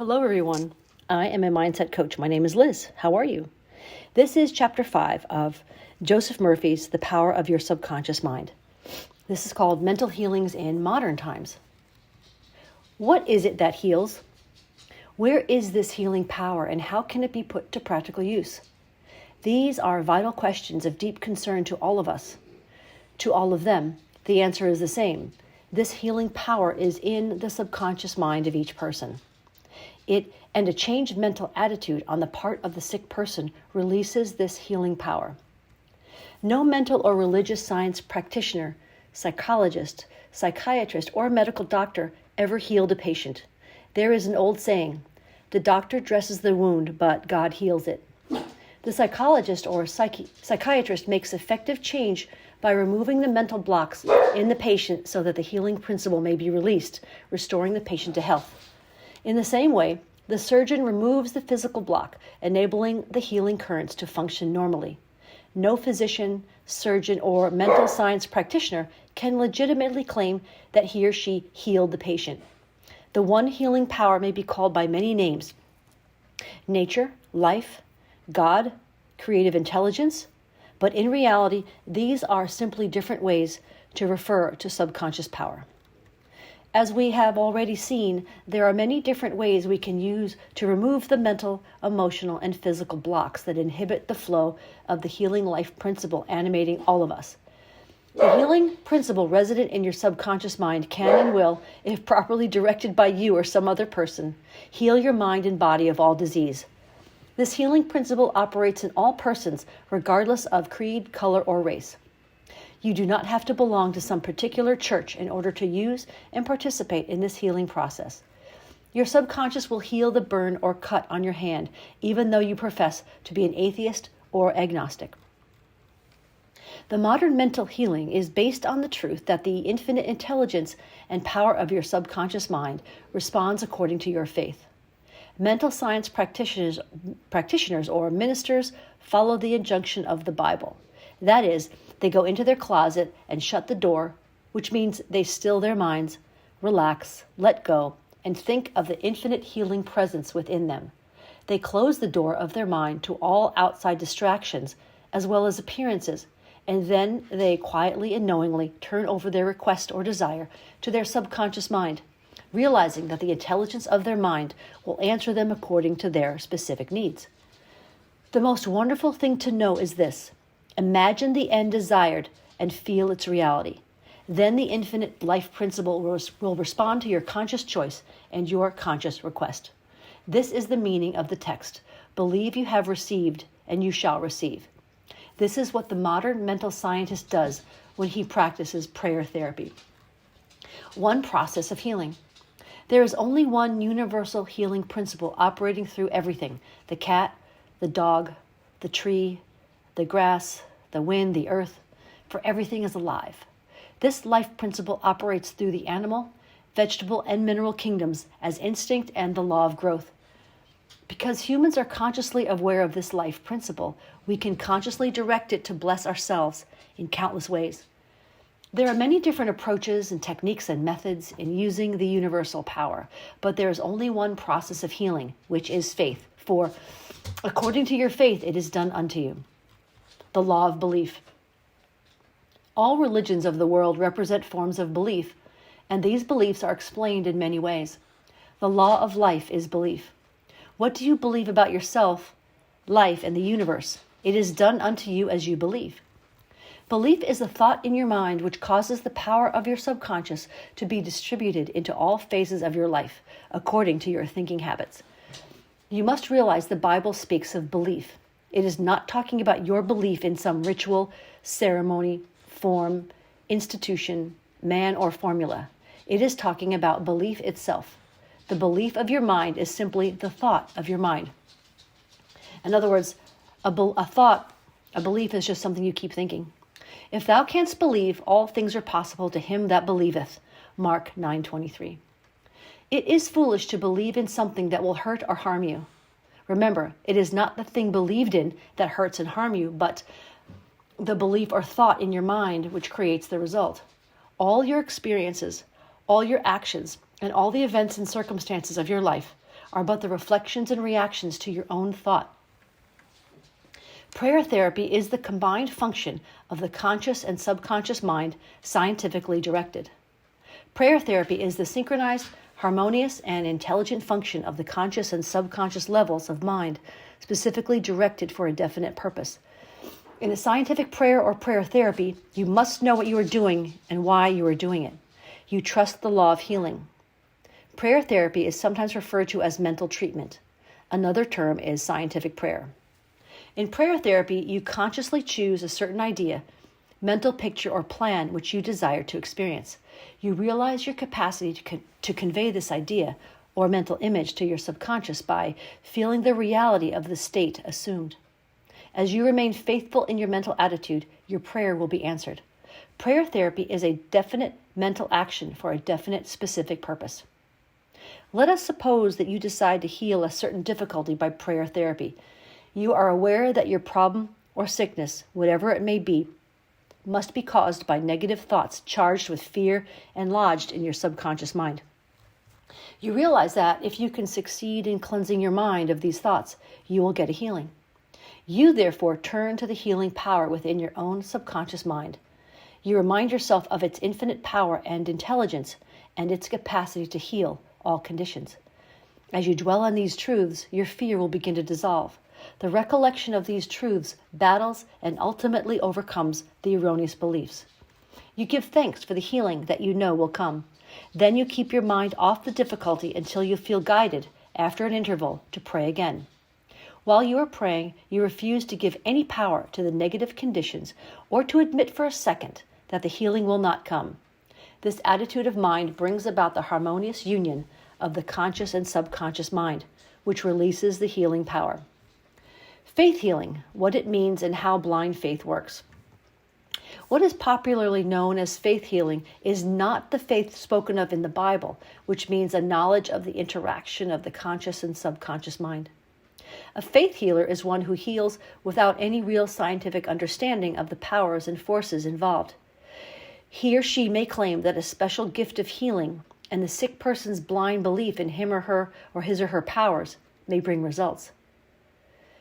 Hello, everyone. I am a mindset coach. My name is Liz. How are you? This is chapter 5 of Joseph Murphy's The Power of Your Subconscious Mind. This is called Mental Healings in Modern Times. What is it that heals? Where is this healing power, and how can it be put to practical use? These are vital questions of deep concern to all of us. To all of them, the answer is the same. This healing power is in the subconscious mind of each person. And a changed mental attitude on the part of the sick person releases this healing power. No mental or religious science practitioner, psychologist, psychiatrist, or medical doctor ever healed a patient. There is an old saying, the doctor dresses the wound, but God heals it. The psychologist or psychiatrist makes effective change by removing the mental blocks in the patient so that the healing principle may be released, restoring the patient to health. In the same way, the surgeon removes the physical block, enabling the healing currents to function normally. No physician, surgeon, or mental science practitioner can legitimately claim that he or she healed the patient. The one healing power may be called by many names: nature, life, God, creative intelligence, but in reality, these are simply different ways to refer to subconscious power. As we have already seen, there are many different ways we can use to remove the mental, emotional, and physical blocks that inhibit the flow of the healing life principle animating all of us. The healing principle resident in your subconscious mind can and will, if properly directed by you or some other person, heal your mind and body of all disease. This healing principle operates in all persons, regardless of creed, color, or race. You do not have to belong to some particular church in order to use and participate in this healing process. Your subconscious will heal the burn or cut on your hand, even though you profess to be an atheist or agnostic. The modern mental healing is based on the truth that the infinite intelligence and power of your subconscious mind responds according to your faith. Mental science practitioners or ministers follow the injunction of the Bible. That is, they go into their closet and shut the door, which means they still their minds, relax, let go, and think of the infinite healing presence within them. They close the door of their mind to all outside distractions as well as appearances, and then they quietly and knowingly turn over their request or desire to their subconscious mind, realizing that the intelligence of their mind will answer them according to their specific needs. The most wonderful thing to know is this: imagine the end desired and feel its reality. Then the infinite life principle will respond to your conscious choice and your conscious request. This is the meaning of the text: believe you have received and you shall receive. This is what the modern mental scientist does when he practices prayer therapy. One process of healing. There is only one universal healing principle operating through everything: the cat, the dog, the tree, the grass, the wind, the earth, for everything is alive. This life principle operates through the animal, vegetable, and mineral kingdoms as instinct and the law of growth. Because humans are consciously aware of this life principle, we can consciously direct it to bless ourselves in countless ways. There are many different approaches and techniques and methods in using the universal power, but there is only one process of healing, which is faith. For according to your faith, it is done unto you. The law of belief. All religions of the world represent forms of belief, and these beliefs are explained in many ways. The law of life is belief. What do you believe about yourself, life, and the universe? It is done unto you as you believe. Belief is a thought in your mind which causes the power of your subconscious to be distributed into all phases of your life, according to your thinking habits. You must realize the Bible speaks of belief. It is not talking about your belief in some ritual, ceremony, form, institution, man, or formula. It is talking about belief itself. The belief of your mind is simply the thought of your mind. In other words, a belief is just something you keep thinking. If thou canst believe, all things are possible to him that believeth. Mark 9:23. It is foolish to believe in something that will hurt or harm you. Remember, it is not the thing believed in that hurts and harm you, but the belief or thought in your mind which creates the result. All your experiences, all your actions, and all the events and circumstances of your life are but the reflections and reactions to your own thought. Prayer therapy is the combined function of the conscious and subconscious mind scientifically directed. Prayer therapy is the synchronized, harmonious, and intelligent function of the conscious and subconscious levels of mind, specifically directed for a definite purpose. In a scientific prayer or prayer therapy, you must know what you are doing and why you are doing it. You trust the law of healing. Prayer therapy is sometimes referred to as mental treatment. Another term is scientific prayer. In prayer therapy, you consciously choose a certain idea, mental picture, or plan which you desire to experience. You realize your capacity to convey this idea or mental image to your subconscious by feeling the reality of the state assumed. As you remain faithful in your mental attitude, your prayer will be answered. Prayer therapy is a definite mental action for a definite specific purpose. Let us suppose that you decide to heal a certain difficulty by prayer therapy. You are aware that your problem or sickness, whatever it may be, must be caused by negative thoughts charged with fear and lodged in your subconscious mind. You realize that if you can succeed in cleansing your mind of these thoughts, you will get a healing. You therefore turn to the healing power within your own subconscious mind. You remind yourself of its infinite power and intelligence and its capacity to heal all conditions. As you dwell on these truths, your fear will begin to dissolve. The recollection of these truths battles and ultimately overcomes the erroneous beliefs. You give thanks for the healing that you know will come. Then you keep your mind off the difficulty until you feel guided, after an interval, to pray again. While you are praying, you refuse to give any power to the negative conditions or to admit for a second that the healing will not come. This attitude of mind brings about the harmonious union of the conscious and subconscious mind, which releases the healing power. Faith healing, what it means and how blind faith works. What is popularly known as faith healing is not the faith spoken of in the Bible, which means a knowledge of the interaction of the conscious and subconscious mind. A faith healer is one who heals without any real scientific understanding of the powers and forces involved. He or she may claim that a special gift of healing and the sick person's blind belief in him or her or his or her powers may bring results.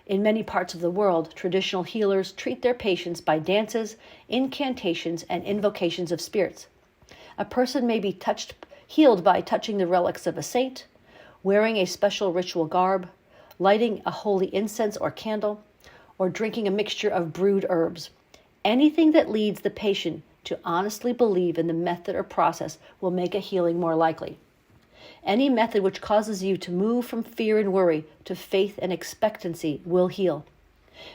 In many parts of the world, traditional healers treat their patients by dances, incantations, and invocations of spirits. A person may be healed by touching the relics of a saint, wearing a special ritual garb, lighting a holy incense or candle, or drinking a mixture of brewed herbs. Anything that leads the patient to honestly believe in the method or process will make a healing more likely. Any method which causes you to move from fear and worry to faith and expectancy will heal.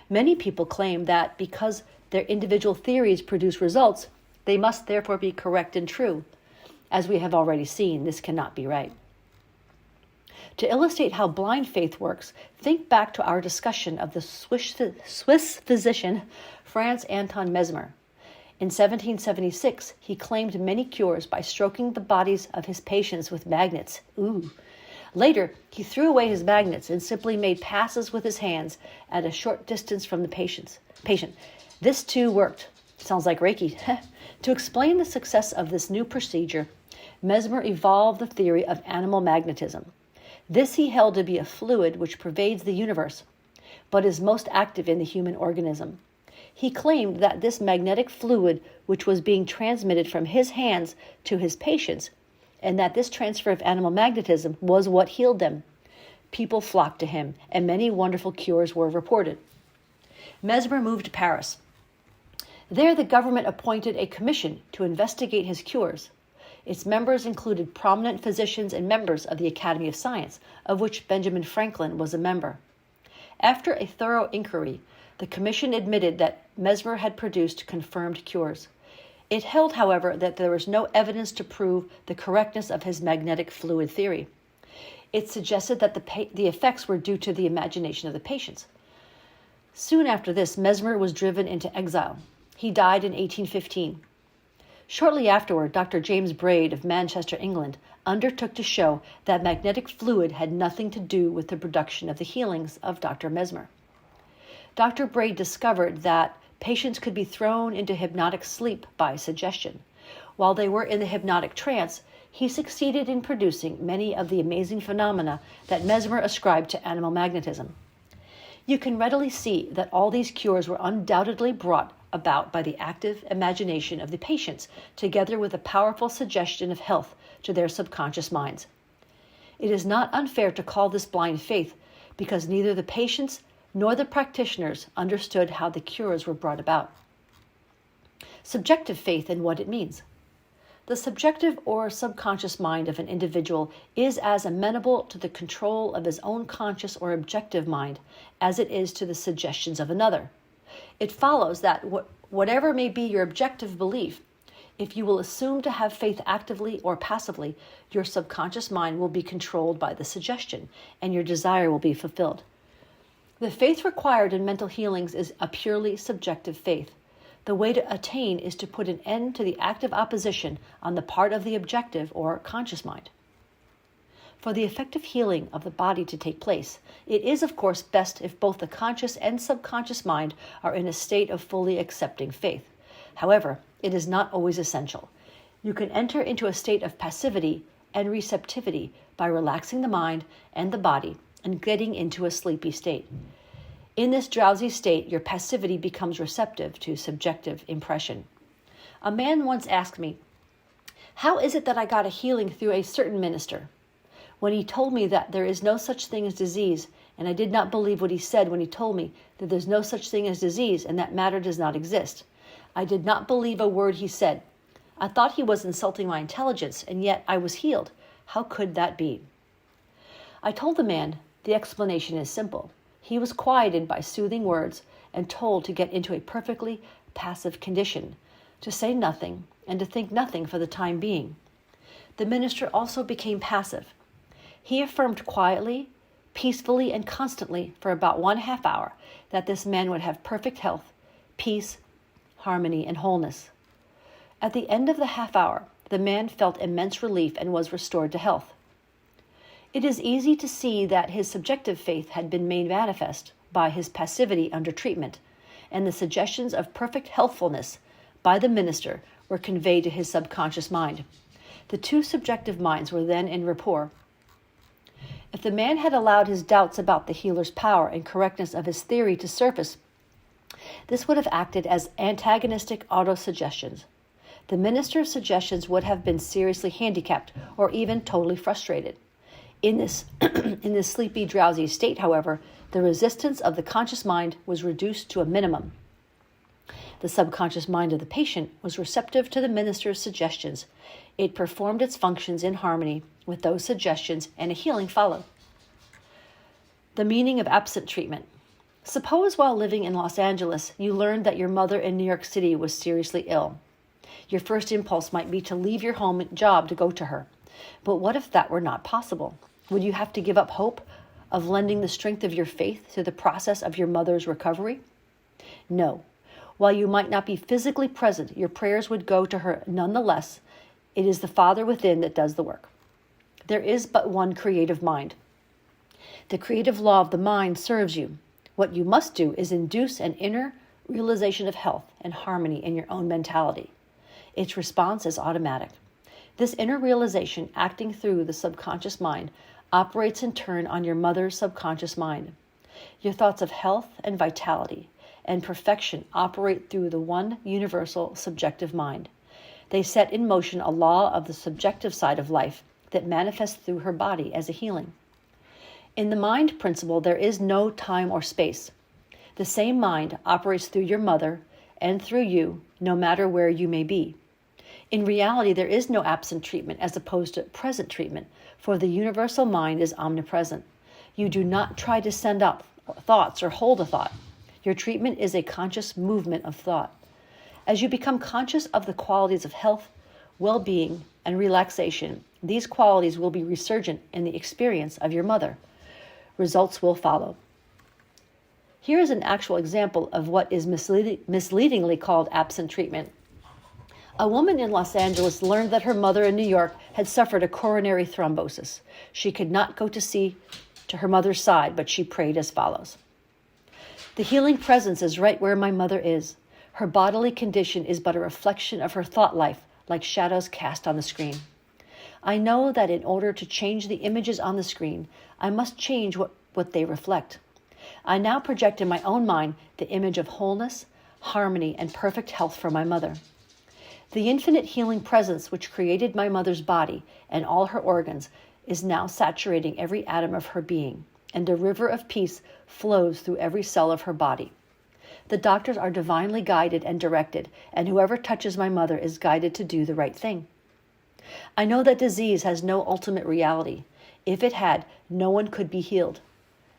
Many people claim that because their individual theories produce results, they must therefore be correct and true. As we have already seen, this cannot be right. To illustrate how blind faith works, think back to our discussion of the Swiss physician Franz Anton Mesmer. In 1776, he claimed many cures by stroking the bodies of his patients with magnets. Later, he threw away his magnets and simply made passes with his hands at a short distance from the patient. This too worked. Sounds like Reiki. To explain the success of this new procedure, Mesmer evolved the theory of animal magnetism. This he held to be a fluid which pervades the universe, but is most active in the human organism. He claimed that this magnetic fluid, which was being transmitted from his hands to his patients, and that this transfer of animal magnetism was what healed them. People flocked to him, and many wonderful cures were reported. Mesmer moved to Paris. There, the government appointed a commission to investigate his cures. Its members included prominent physicians and members of the Academy of Science, of which Benjamin Franklin was a member. After a thorough inquiry, the commission admitted that Mesmer had produced confirmed cures. It held, however, that there was no evidence to prove the correctness of his magnetic fluid theory. It suggested that the effects were due to the imagination of the patients. Soon after this, Mesmer was driven into exile. He died in 1815. Shortly afterward, Dr. James Braid of Manchester, England, undertook to show that magnetic fluid had nothing to do with the production of the healings of Dr. Mesmer. Dr. Braid discovered that patients could be thrown into hypnotic sleep by suggestion. While they were in the hypnotic trance, he succeeded in producing many of the amazing phenomena that Mesmer ascribed to animal magnetism. You can readily see that all these cures were undoubtedly brought about by the active imagination of the patients, together with a powerful suggestion of health to their subconscious minds. It is not unfair to call this blind faith, because neither the patients nor the practitioners understood how the cures were brought about. Subjective faith and what it means. The subjective or subconscious mind of an individual is as amenable to the control of his own conscious or objective mind as it is to the suggestions of another. It follows that whatever may be your objective belief, if you will assume to have faith actively or passively, your subconscious mind will be controlled by the suggestion, and your desire will be fulfilled. The faith required in mental healings is a purely subjective faith. The way to attain is to put an end to the active opposition on the part of the objective or conscious mind. For the effective healing of the body to take place, it is, of course, best if both the conscious and subconscious mind are in a state of fully accepting faith. However, it is not always essential. You can enter into a state of passivity and receptivity by relaxing the mind and the body and getting into a sleepy state. In this drowsy state, your passivity becomes receptive to subjective impression. A man once asked me, "How is it that I got a healing through a certain minister?" When he told me that there is no such thing as disease, and I did not believe what he said when he told me that there's no such thing as disease and that matter does not exist. I did not believe a word he said. I thought he was insulting my intelligence, and yet I was healed. How could that be? I told the man the explanation is simple. He was quieted by soothing words and told to get into a perfectly passive condition, to say nothing and to think nothing for the time being. The minister also became passive. He affirmed quietly, peacefully, and constantly for about 1/2 hour that this man would have perfect health, peace, harmony, and wholeness. At the end of the 1/2 hour, the man felt immense relief and was restored to health. It is easy to see that his subjective faith had been made manifest by his passivity under treatment, and the suggestions of perfect healthfulness by the minister were conveyed to his subconscious mind. The two subjective minds were then in rapport. If the man had allowed his doubts about the healer's power and correctness of his theory to surface, this would have acted as antagonistic autosuggestions. The minister's suggestions would have been seriously handicapped or even totally frustrated. In this sleepy, drowsy state, however, the resistance of the conscious mind was reduced to a minimum. The subconscious mind of the patient was receptive to the minister's suggestions. It performed its functions in harmony with those suggestions, and a healing followed. The meaning of absent treatment. Suppose while living in Los Angeles, you learned that your mother in New York City was seriously ill. Your first impulse might be to leave your home and job to go to her. But what if that were not possible? Would you have to give up hope of lending the strength of your faith to the process of your mother's recovery? No. While you might not be physically present, your prayers would go to her nonetheless. It is the Father within that does the work. There is but one creative mind. The creative law of the mind serves you. What you must do is induce an inner realization of health and harmony in your own mentality. Its response is automatic. This inner realization, acting through the subconscious mind, operates in turn on your mother's subconscious mind. Your thoughts of health and vitality and perfection operate through the one universal subjective mind. They set in motion a law of the subjective side of life that manifests through her body as a healing. In the mind principle, there is no time or space. The same mind operates through your mother and through you, no matter where you may be. In reality, there is no absent treatment as opposed to present treatment, for the universal mind is omnipresent. You do not try to send up thoughts or hold a thought. Your treatment is a conscious movement of thought. As you become conscious of the qualities of health, well-being, and relaxation, these qualities will be resurgent in the experience of your mother. Results will follow. Here is an actual example of what is misleadingly called absent treatment. A woman in Los Angeles learned that her mother in New York had suffered a coronary thrombosis. She could not go to her mother's side, but she prayed as follows. The healing presence is right where my mother is. Her bodily condition is but a reflection of her thought life, like shadows cast on the screen. I know that in order to change the images on the screen, I must change what they reflect. I now project in my own mind the image of wholeness, harmony, and perfect health for my mother. The infinite healing presence which created my mother's body and all her organs is now saturating every atom of her being, and a river of peace flows through every cell of her body. The doctors are divinely guided and directed, and whoever touches my mother is guided to do the right thing. I know that disease has no ultimate reality. If it had, no one could be healed.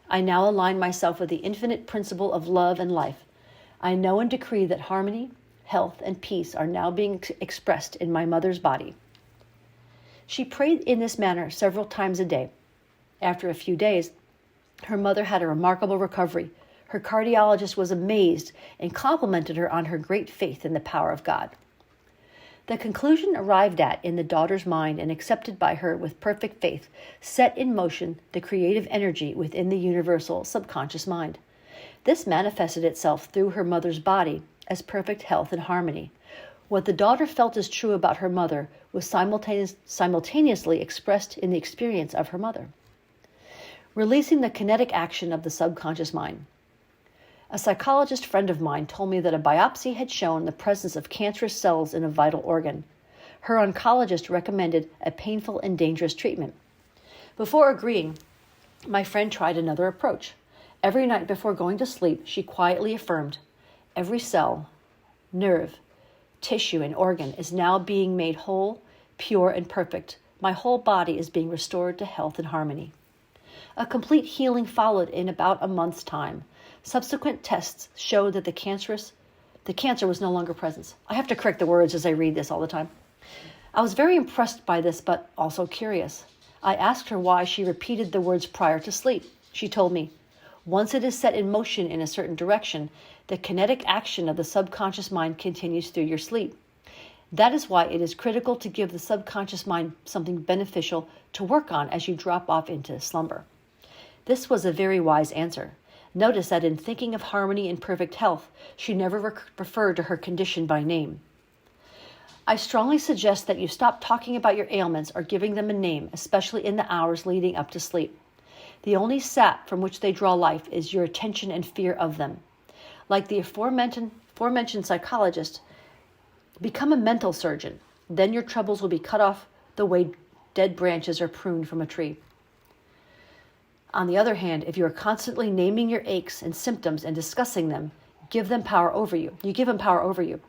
I now align myself with the infinite principle of love and life. I know and decree that harmony, health, and peace are now being expressed in my mother's body. She prayed in this manner several times a day. After a few days, her mother had a remarkable recovery. Her cardiologist was amazed and complimented her on her great faith in the power of God. The conclusion arrived at in the daughter's mind and accepted by her with perfect faith set in motion the creative energy within the universal subconscious mind. This manifested itself through her mother's body as perfect health and harmony. What the daughter felt as true about her mother was simultaneously expressed in the experience of her mother. Releasing the kinetic action of the subconscious mind. A psychologist friend of mine told me that a biopsy had shown the presence of cancerous cells in a vital organ. Her oncologist recommended a painful and dangerous treatment. Before agreeing, my friend tried another approach. Every night before going to sleep, she quietly affirmed, "Every cell, nerve, tissue, and organ is now being made whole, pure, and perfect. My whole body is being restored to health and harmony." A complete healing followed in about a month's time. Subsequent tests showed that the cancer was no longer present. I have to correct the words as I read this all the time. I was very impressed by this, but also curious. I asked her why she repeated the words prior to sleep. She told me, "Once it is set in motion in a certain direction, the kinetic action of the subconscious mind continues through your sleep. That is why it is critical to give the subconscious mind something beneficial to work on as you drop off into slumber." This was a very wise answer. Notice that in thinking of harmony and perfect health, she never referred to her condition by name. I strongly suggest that you stop talking about your ailments or giving them a name, especially in the hours leading up to sleep. The only sap from which they draw life is your attention and fear of them. Like the aforementioned psychologist, become a mental surgeon. Then your troubles will be cut off the way dead branches are pruned from a tree. On the other hand, if you are constantly naming your aches and symptoms and discussing them, give them power over you. You give them power over you.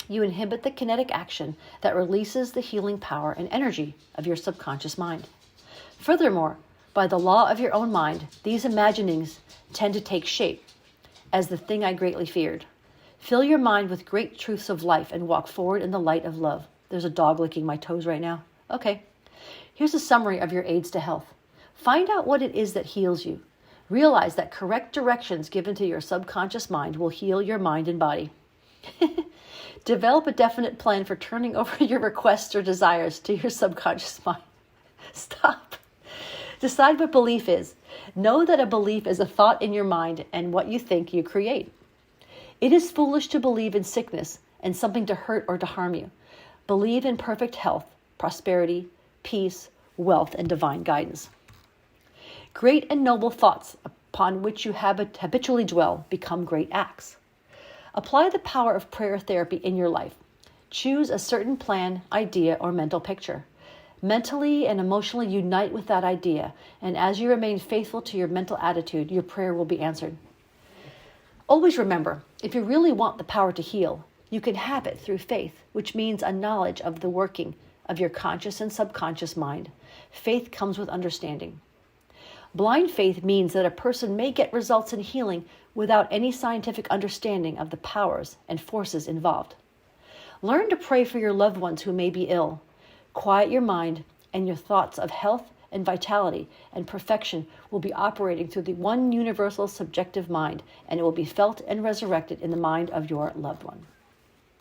You inhibit the kinetic action that releases the healing power and energy of your subconscious mind. Furthermore, by the law of your own mind, these imaginings tend to take shape as the thing I greatly feared. Fill your mind with great truths of life and walk forward in the light of love. There's a dog licking my toes right now. Okay. Here's a summary of your aids to health. Find out what it is that heals you. Realize that correct directions given to your subconscious mind will heal your mind and body. Develop a definite plan for turning over your requests or desires to your subconscious mind. Stop. Decide what belief is. Know that a belief is a thought in your mind and what you think you create. It is foolish to believe in sickness and something to hurt or to harm you. Believe in perfect health, prosperity, peace, wealth, and divine guidance. Great and noble thoughts upon which you habitually dwell become great acts. Apply the power of prayer therapy in your life. Choose a certain plan, idea, or mental picture. Mentally and emotionally unite with that idea, and as you remain faithful to your mental attitude, your prayer will be answered. Always remember, if you really want the power to heal, you can have it through faith, which means a knowledge of the working of your conscious and subconscious mind. Faith comes with understanding. Blind faith means that a person may get results in healing without any scientific understanding of the powers and forces involved. Learn to pray for your loved ones who may be ill. Quiet your mind, and your thoughts of health and vitality and perfection will be operating through the one universal subjective mind, and it will be felt and resurrected in the mind of your loved one.